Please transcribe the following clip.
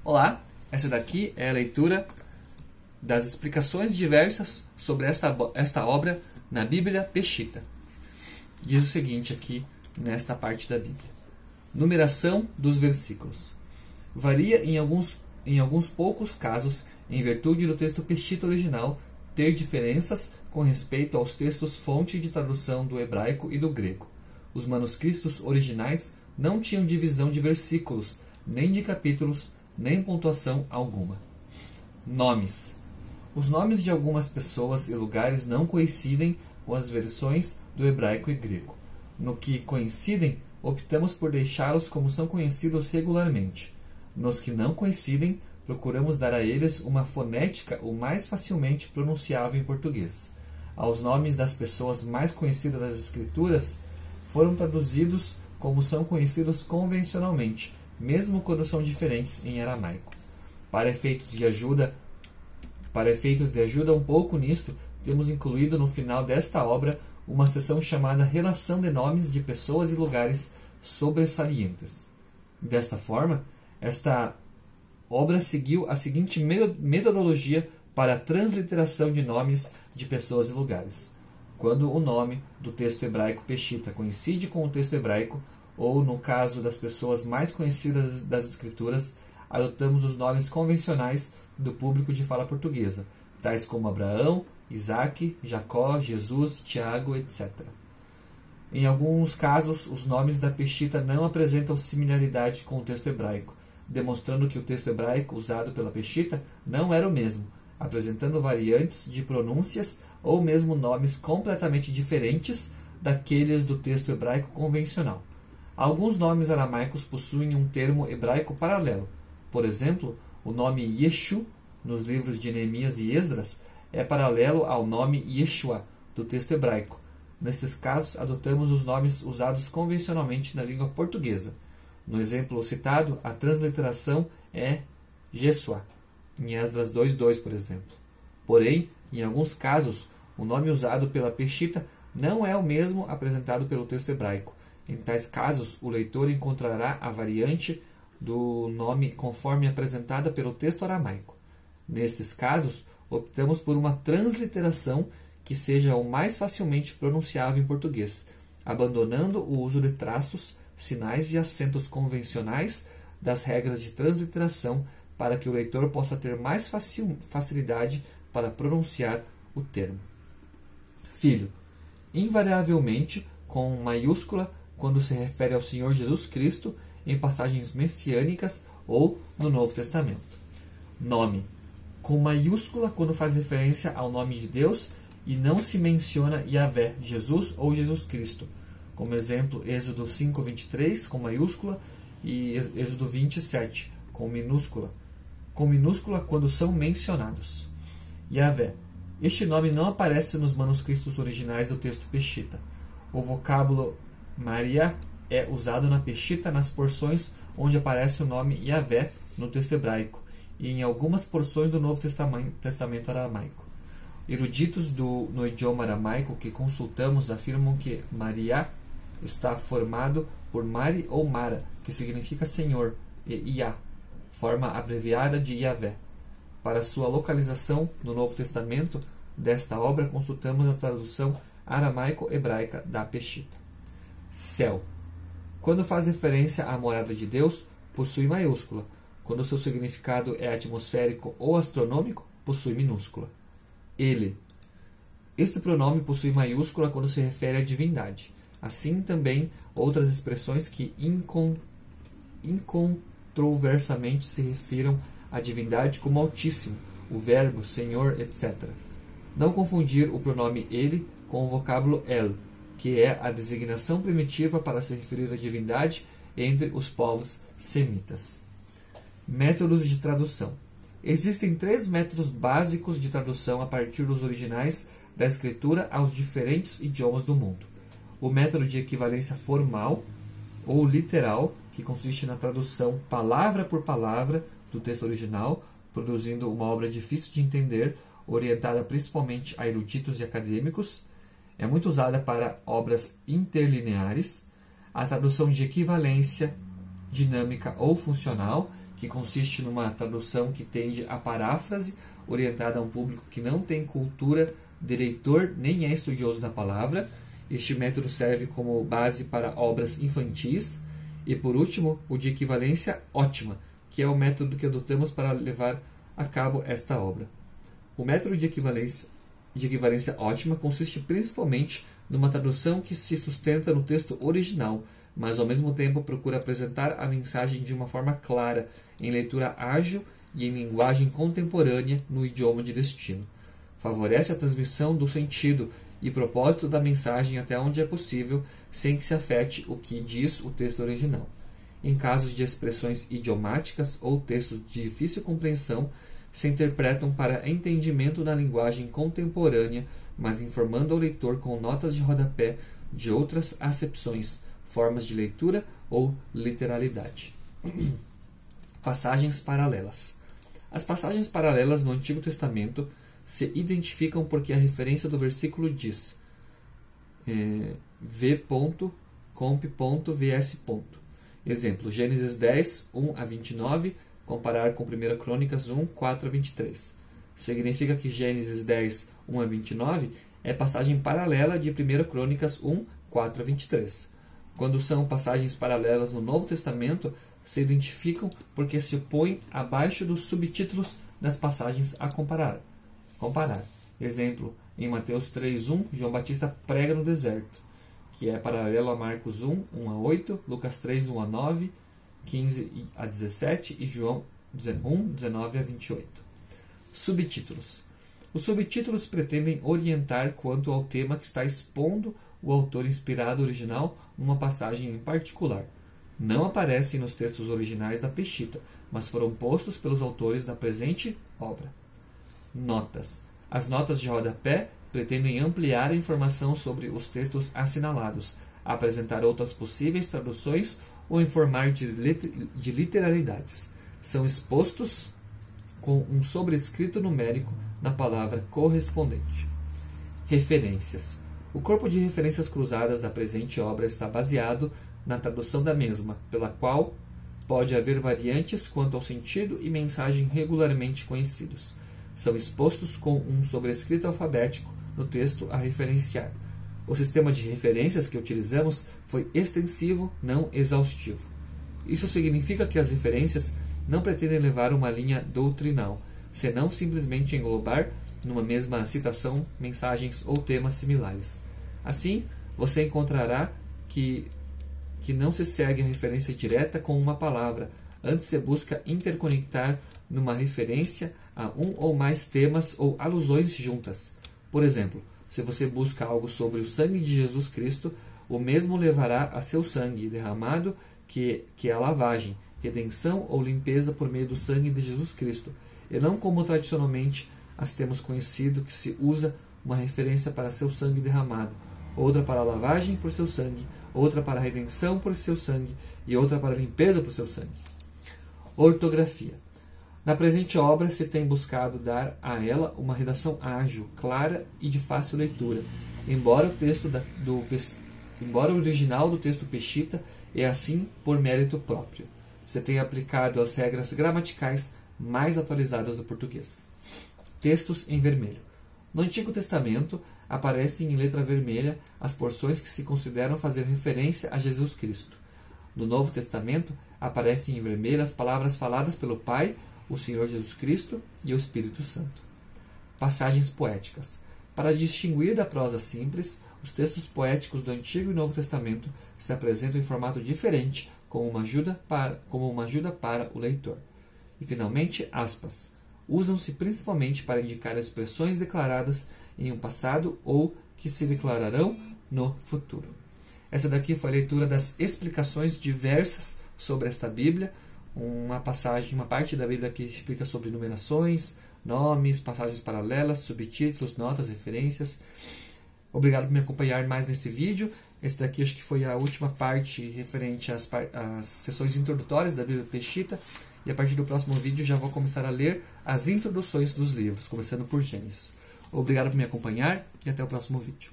Olá, essa daqui é a leitura das explicações diversas sobre esta obra na Bíblia Peshitta. Diz o seguinte aqui nesta parte da Bíblia. Numeração dos versículos. Varia em alguns poucos casos, em virtude do texto Peshitta original ter diferenças com respeito aos textos fonte de tradução do hebraico e do grego. Os manuscritos originais não tinham divisão de versículos, nem de capítulos, nem pontuação alguma. Nomes. Os nomes de algumas pessoas e lugares não coincidem com as versões do hebraico e grego. No que coincidem, optamos por deixá-los como são conhecidos regularmente. Nos que não coincidem, procuramos dar a eles uma fonética o mais facilmente pronunciável em português. Aos nomes das pessoas mais conhecidas das Escrituras foram traduzidos como são conhecidos convencionalmente, mesmo quando são diferentes em aramaico. Para efeitos de ajuda um pouco nisto, temos incluído no final desta obra uma seção chamada Relação de Nomes de Pessoas e Lugares Sobresalientes. Desta forma, esta obra seguiu a seguinte metodologia para a transliteração de nomes de pessoas e lugares. Quando o nome do texto hebraico Peshitta coincide com o texto hebraico, ou no caso das pessoas mais conhecidas das Escrituras, adotamos os nomes convencionais do público de fala portuguesa, tais como Abraão, Isaac, Jacó, Jesus, Tiago, etc. Em alguns casos, os nomes da Peshitta não apresentam similaridade com o texto hebraico, demonstrando que o texto hebraico usado pela Peshitta não era o mesmo, apresentando variantes de pronúncias ou mesmo nomes completamente diferentes daqueles do texto hebraico convencional. Alguns nomes aramaicos possuem um termo hebraico paralelo. Por exemplo, o nome Yeshu, nos livros de Neemias e Esdras, é paralelo ao nome Yeshua, do texto hebraico. Nestes casos, adotamos os nomes usados convencionalmente na língua portuguesa. No exemplo citado, a transliteração é Yeshua, em Esdras 2:2, por exemplo. Porém, em alguns casos, o nome usado pela Peshitta não é o mesmo apresentado pelo texto hebraico. Em tais casos, o leitor encontrará a variante do nome conforme apresentada pelo texto aramaico. Nestes casos, optamos por uma transliteração que seja o mais facilmente pronunciável em português, abandonando o uso de traços, sinais e acentos convencionais das regras de transliteração para que o leitor possa ter mais facilidade para pronunciar o termo. Filho. Invariavelmente com maiúscula quando se refere ao Senhor Jesus Cristo em passagens messiânicas ou no Novo Testamento. Nome. Com maiúscula quando faz referência ao nome de Deus e não se menciona Yahvé, Jesus ou Jesus Cristo. Como exemplo, Êxodo 5:23 com maiúscula e Êxodo 27 com minúscula. Com minúscula quando são mencionados. Yahvé. Este nome não aparece nos manuscritos originais do texto Peshitta. O vocábulo Maria é usado na Peshitta nas porções onde aparece o nome Yahvé no texto hebraico e em algumas porções do Novo Testamento aramaico. Eruditos no idioma aramaico que consultamos afirmam que Maria está formado por Mari ou Mara, que significa Senhor, e Yah, forma abreviada de Yahvé. Para sua localização no Novo Testamento desta obra, consultamos a tradução aramaico-hebraica da Peshitta. Céu. Quando faz referência à morada de Deus, possui maiúscula. Quando seu significado é atmosférico ou astronômico, possui minúscula. Ele. Este pronome possui maiúscula quando se refere à divindade. Assim também outras expressões que incontroversamente se refiram à divindade como Altíssimo, o Verbo, Senhor, etc. Não confundir o pronome ele com o vocábulo el, que é a designação primitiva para se referir à divindade entre os povos semitas. Métodos de tradução. Existem 3 métodos básicos de tradução a partir dos originais da escritura aos diferentes idiomas do mundo. O método de equivalência formal ou literal, que consiste na tradução palavra por palavra do texto original, produzindo uma obra difícil de entender, orientada principalmente a eruditos e acadêmicos. É muito usada para obras interlineares. A tradução de equivalência dinâmica ou funcional, que consiste numa tradução que tende à paráfrase, orientada a um público que não tem cultura de leitor nem é estudioso da palavra. Este método serve como base para obras infantis. E por último, o de equivalência ótima, que é o método que adotamos para levar a cabo esta obra. O método de equivalência ótima consiste principalmente numa tradução que se sustenta no texto original, mas ao mesmo tempo procura apresentar a mensagem de uma forma clara, em leitura ágil e em linguagem contemporânea no idioma de destino. Favorece a transmissão do sentido e propósito da mensagem até onde é possível, sem que se afete o que diz o texto original. Em casos de expressões idiomáticas ou textos de difícil compreensão, se interpretam para entendimento na linguagem contemporânea, mas informando ao leitor com notas de rodapé de outras acepções, formas de leitura ou literalidade. Passagens paralelas. As passagens paralelas no Antigo Testamento se identificam porque a referência do versículo diz v.comp.vs. Exemplo, Gênesis 10, 1 a 29, comparar com 1 Crônicas 1, 4 a 23. Significa que Gênesis 10, 1 a 29 é passagem paralela de 1 Crônicas 1, 4 a 23. Quando são passagens paralelas no Novo Testamento, se identificam porque se põem abaixo dos subtítulos das passagens a comparar. Exemplo, em Mateus 3:1, João Batista prega no deserto, que é paralelo a Marcos 1, 1 a 8, Lucas 3, 1 a 9, 15 a 17 e João 1, 19 a 28. Subtítulos. Os subtítulos pretendem orientar quanto ao tema que está expondo o autor inspirado original numa passagem em particular. Não aparecem nos textos originais da Peshitta, mas foram postos pelos autores da presente obra. Notas. As notas de rodapé pretendem ampliar a informação sobre os textos assinalados, apresentar outras possíveis traduções ou informar de literalidades. São expostos com um sobrescrito numérico na palavra correspondente. Referências. O corpo de referências cruzadas da presente obra está baseado na tradução da mesma, pela qual pode haver variantes quanto ao sentido e mensagem regularmente conhecidos. São expostos com um sobrescrito alfabético no texto a referenciar. O sistema de referências que utilizamos foi extensivo, não exaustivo. Isso significa que as referências não pretendem levar uma linha doutrinal, senão simplesmente englobar numa mesma citação mensagens ou temas similares. Assim, você encontrará que não se segue a referência direta com uma palavra, antes se busca interconectar numa referência a um ou mais temas ou alusões juntas. Por exemplo, se você busca algo sobre o sangue de Jesus Cristo, o mesmo levará a seu sangue derramado, que é a lavagem, redenção ou limpeza por meio do sangue de Jesus Cristo, e não como tradicionalmente as temos conhecido, que se usa uma referência para seu sangue derramado, outra para a lavagem por seu sangue, outra para a redenção por seu sangue e outra para a limpeza por seu sangue. Ortografia. Na presente obra se tem buscado dar a ela uma redação ágil, clara e de fácil leitura, embora o original do texto Peshitta é assim por mérito próprio. Se tem aplicado as regras gramaticais mais atualizadas do português. Textos em vermelho. No Antigo Testamento, aparecem em letra vermelha as porções que se consideram fazer referência a Jesus Cristo. No Novo Testamento, aparecem em vermelho as palavras faladas pelo Pai, o Senhor Jesus Cristo e o Espírito Santo. Passagens poéticas. Para distinguir da prosa simples, os textos poéticos do Antigo e Novo Testamento se apresentam em formato diferente, como uma ajuda para o leitor. E, finalmente, aspas. Usam-se principalmente para indicar expressões declaradas em um passado ou que se declararão no futuro. Essa daqui foi a leitura das explicações diversas sobre esta Bíblia, uma parte da Bíblia que explica sobre numerações, nomes, passagens paralelas, subtítulos, notas, referências. Obrigado por me acompanhar mais neste vídeo. Esse daqui acho que foi a última parte referente às sessões introdutórias da Bíblia Peshitta. E a partir do próximo vídeo já vou começar a ler as introduções dos livros, começando por Gênesis. Obrigado por me acompanhar e até o próximo vídeo.